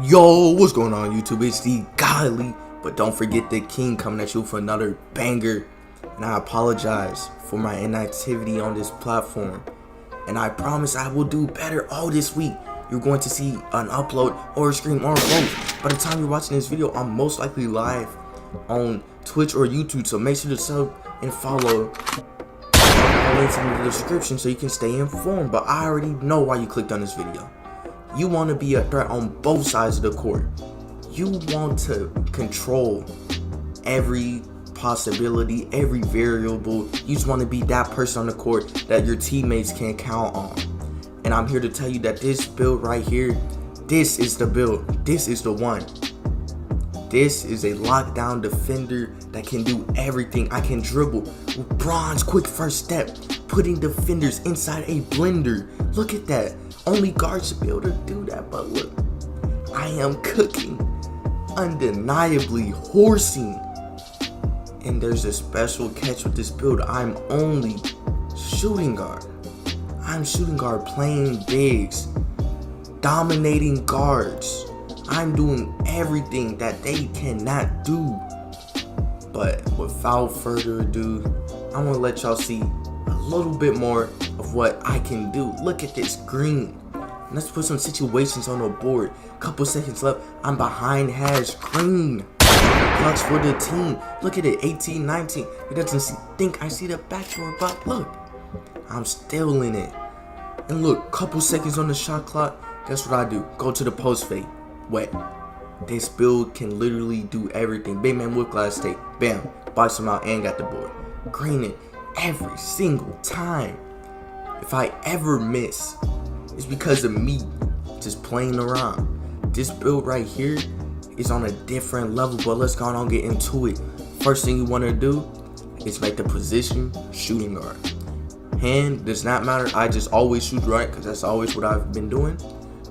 Yo, what's going on YouTube? It's the Godly, but don't forget the King coming at you for another banger. And I apologize for my inactivity on this platform, and I promise I will do better all this week. You're going to see an upload or a stream or both. By the time you're watching this video, I'm most likely live on Twitch or YouTube, so make sure to sub and follow. Links in the description so you can stay informed. But I already know why you clicked on this video. You want to be a threat on both sides of the court. You want to control every possibility, every variable. You just want to be that person on the court that your teammates can count on. And I'm here to tell you that this build right here, this is the build. This is the one. This is a lockdown defender that can do everything. I can dribble with bronze quick first step, putting defenders inside a blender. Look at that. Only guards should be able to do that, but look, I am cooking, undeniably horsing. And there's a special catch with this build. I'm only shooting guard. I'm shooting guard, playing bigs, dominating guards. I'm doing everything that they cannot do. But without further ado, I'm gonna let y'all see a little bit more of what I can do. Look at this green. Let's put some situations on the board. Couple seconds left. I'm behind hash green. Clutch for the team. Look at it, 18-19. He doesn't think I see the backdoor, but look, I'm still in it. And look, couple seconds on the shot clock. Guess what I do? Go to the post fade. Wet. This build can literally do everything. Big man with glass tape. Bam. Box him out and got the board. Green it every single time. If I ever miss, it's because of me just playing around. This build right here is on a different level, but let's go on and get into it. First thing you want to do is make the position shooting guard. Hand does not matter. I just always shoot right because that's always what I've been doing.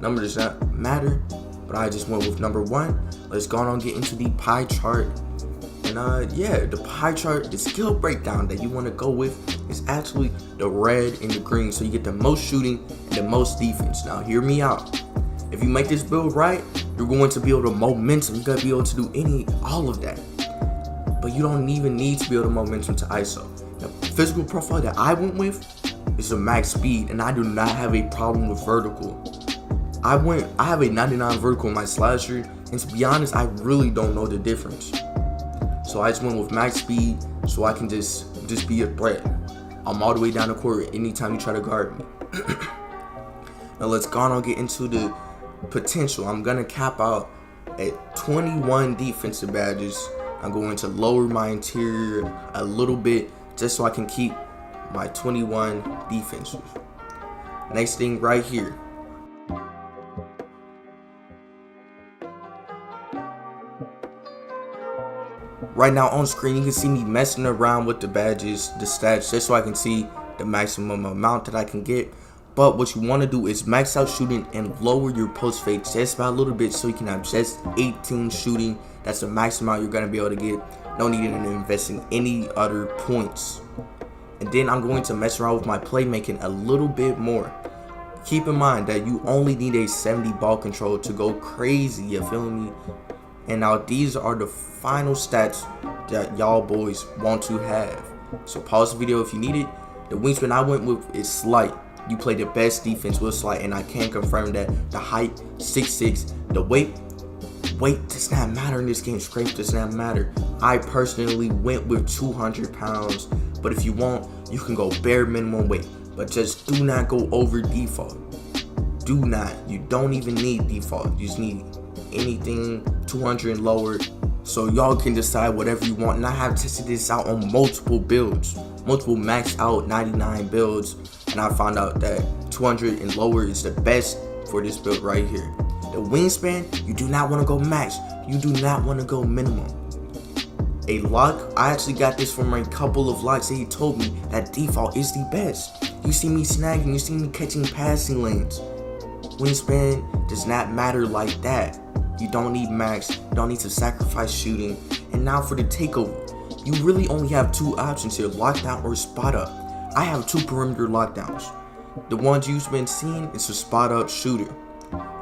Number does not matter, but I just went with number 1. Let's go on and get into the pie chart. And yeah, the pie chart, the skill breakdown that you want to go with is actually the red and the green, so you get the most shooting and the most defense. Now hear me out. If you make this build right, you're going to be able to momentum. You're going to be able to do all of that. But you don't even need to be able to momentum to ISO. The physical profile that I went with is a max speed, and I do not have a problem with vertical. I have a 99 vertical in my slasher, and to be honest, I really don't know the difference. So I just went with max speed so I can just be a threat. I'm all the way down the court anytime you try to guard me. Now let's go on and get into the potential. I'm gonna cap out at 21 defensive badges. I'm going to lower my interior a little bit just so I can keep my 21 defenses. Next thing right here. Right now on screen, you can see me messing around with the badges, the stats, just so I can see the maximum amount that I can get. But what you want to do is max out shooting and lower your post fade just by a little bit so you can have just 18 shooting. That's the max amount you're going to be able to get. No need to invest in any other points. And then I'm going to mess around with my playmaking a little bit more. Keep in mind that you only need a 70 ball control to go crazy, you feel me? And now these are the final stats that y'all boys want to have. So pause the video if you need it. The wingspan I went with is slight. You play the best defense with slight, and I can confirm that. The height, 6'6". The weight does not matter in this game. Strength does not matter. I personally went with 200 pounds, but if you want, you can go bare minimum weight, but just do not go over default. Do not. You don't even need default. You just need anything 200 and lower, so y'all can decide whatever you want. And I have tested this out on multiple builds, multiple maxed out 99 builds, and I found out that 200 and lower is the best for this build right here. The wingspan, you do not want to go max, you do not want to go minimum. A lock, I actually got this from a couple of locks that he told me that default is the best. You see me snagging, you see me catching passing lanes. Wingspan does not matter like that. You don't need max, you don't need to sacrifice shooting. And now for the takeover, you really only have 2 options here, lockdown or spot up. I have 2 perimeter lockdowns. The ones you've been seeing is a spot up shooter.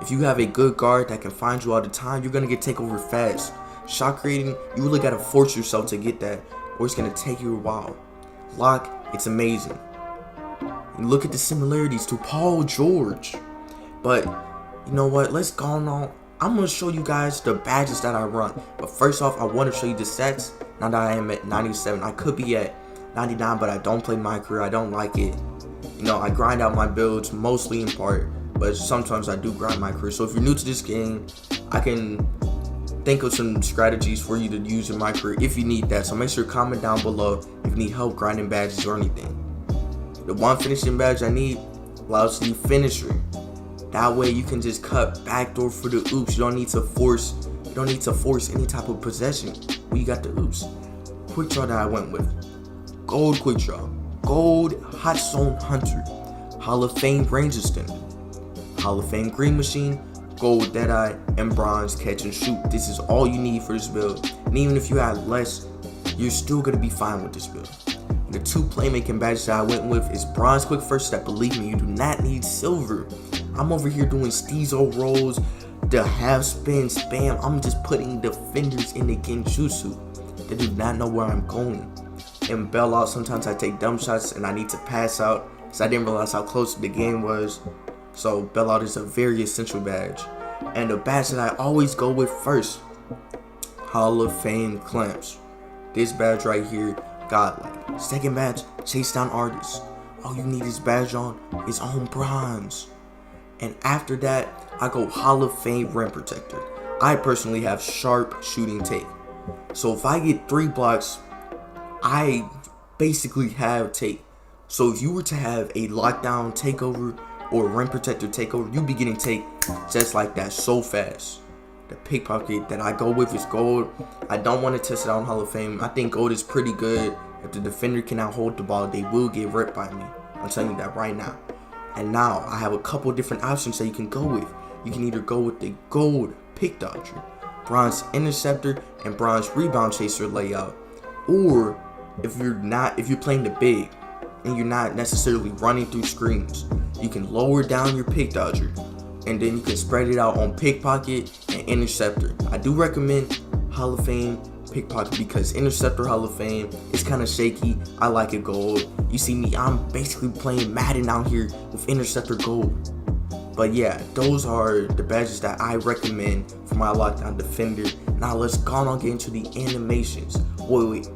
If you have a good guard that can find you all the time, you're gonna get takeover fast. Shot creating, you really gotta force yourself to get that, or it's gonna take you a while. Lock, it's amazing. And look at the similarities to Paul George. But you know what? Let's go on. I'm gonna show you guys the badges that I run. But first off, I want to show you the stats. Now that I am at 97, I could be at 99, but I don't play my career. I don't like it. You know, I grind out my builds mostly in part, but sometimes I do grind my career. So if you're new to this game, I can think of some strategies for you to use in my career if you need that. So make sure to comment down below if you need help grinding badges or anything. The one finishing badge I need allows you finisher. That way you can just cut backdoor for the oops. You don't need to force any type of possession when you got the oops. Quick draw that I went with. Gold quick draw. Gold hot zone hunter. Hall of Fame range extender. Hall of Fame green machine. Gold deadeye and bronze catch and shoot. This is all you need for this build. And even if you had less, you're still gonna be fine with this build. And the two playmaking badges that I went with is bronze quick first step. Believe me, you do not need silver. I'm over here doing Steezo rolls, the half spin spam. I'm just putting defenders in the genjutsu. They do not know where I'm going. And bail out, sometimes I take dumb shots and I need to pass out because I didn't realize how close the game was. So bail out is a very essential badge. And the badge that I always go with first, Hall of Fame clamps. This badge right here, godlike. Second badge, chase down artists. All you need this badge on is on bronze. And after that, I go Hall of Fame rim protector. I personally have sharp shooting take. So if I get 3 blocks, I basically have take. So if you were to have a lockdown takeover or rim protector takeover, you'd be getting take just like that so fast. The pickpocket that I go with is gold. I don't want to test it out on Hall of Fame. I think gold is pretty good. If the defender cannot hold the ball, they will get ripped by me. I'm telling you that right now. And now I have a couple different options that you can go with. You can either go with the gold pick dodger, bronze interceptor, and bronze rebound chaser layout. Or if you're playing the big and you're not necessarily running through screens, you can lower down your pick dodger and then you can spread it out on pickpocket and interceptor. I do recommend Hall of Fame pickpocket because interceptor Hall of Fame is kind of shaky. I like it gold. You see me, I'm basically playing Madden out here with interceptor gold. But yeah, those are the badges that I recommend for my lockdown defender. Now let's go on get into the animations. Wait.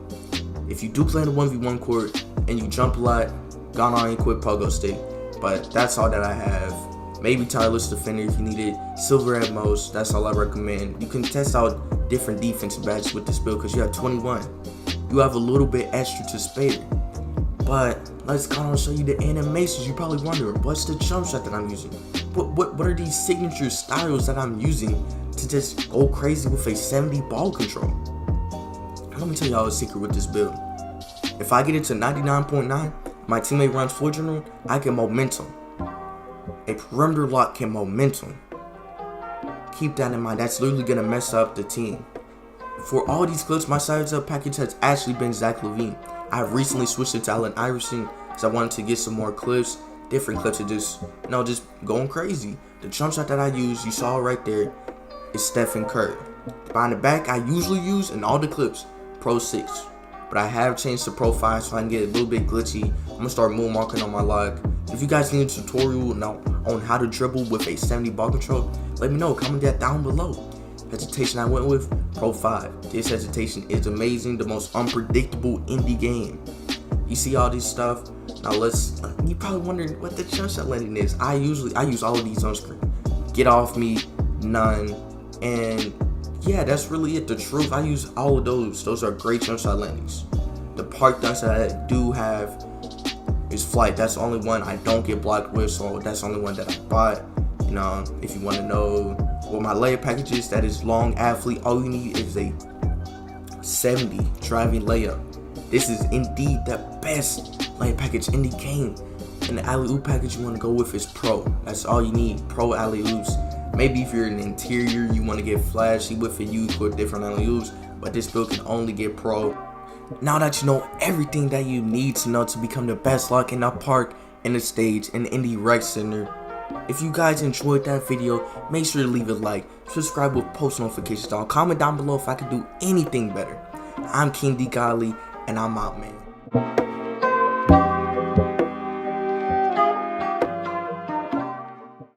If you do play in the 1v1 court and you jump a lot, go on and quit pogo stick. But that's all that I have. Maybe tireless defender if you need it. Silver at most. That's all I recommend. You can test out different defensive badges with this build because you have 21. You have a little bit extra to spare. But let's go and show you the animations. You're probably wondering, what's the jump shot that I'm using? What are these signature styles that I'm using to just go crazy with a 70 ball control? Let me tell y'all a secret with this build. If I get it to 99.9, my teammate runs floor general, I get momentum. A perimeter lock can momentum. Keep that in mind. That's literally gonna mess up the team. For all these clips, my sides up package has actually been Zach LaVine. I've recently switched it to Allen Iverson because I wanted to get some more clips, different clips of just going crazy. The jump shot that I use, you saw right there, is Stephen Curry. Behind the back, I usually use in all the clips Pro 6, but I have changed to Pro 5 so I can get a little bit glitchy. I'm gonna start moonwalking on my lock. If you guys need a tutorial on how to dribble with a 70 ball control, let me know. Comment that down below. Hesitation I went with Pro 5. This hesitation is amazing, the most unpredictable indie game. You see all this stuff. Now you probably wondering what the jump shot landing is. I use all of these on screen. Get off me, none, and yeah, that's really it. The truth, I use all of those. Those are great jump shot landings. The park dunks that I do have is flight. That's the only one I don't get blocked with, so that's the only one that I bought. You know, if you want to know what my layup package is, that is long athlete. All you need is a 70 driving layup. This is indeed the best layup package in the game. And the alley-oop package you want to go with is pro. That's all you need, pro alley-oops. Maybe if you're an interior, you want to get flashy with it, you put different alley-oops, but this build can only get pro. Now that you know everything that you need to know to become the best lock in the park, in the stage, and in the rec center, If you guys enjoyed that video, make sure to leave a like, subscribe with post notifications on, comment down below if I could do anything better. I'm King D Godly, and I'm out, man.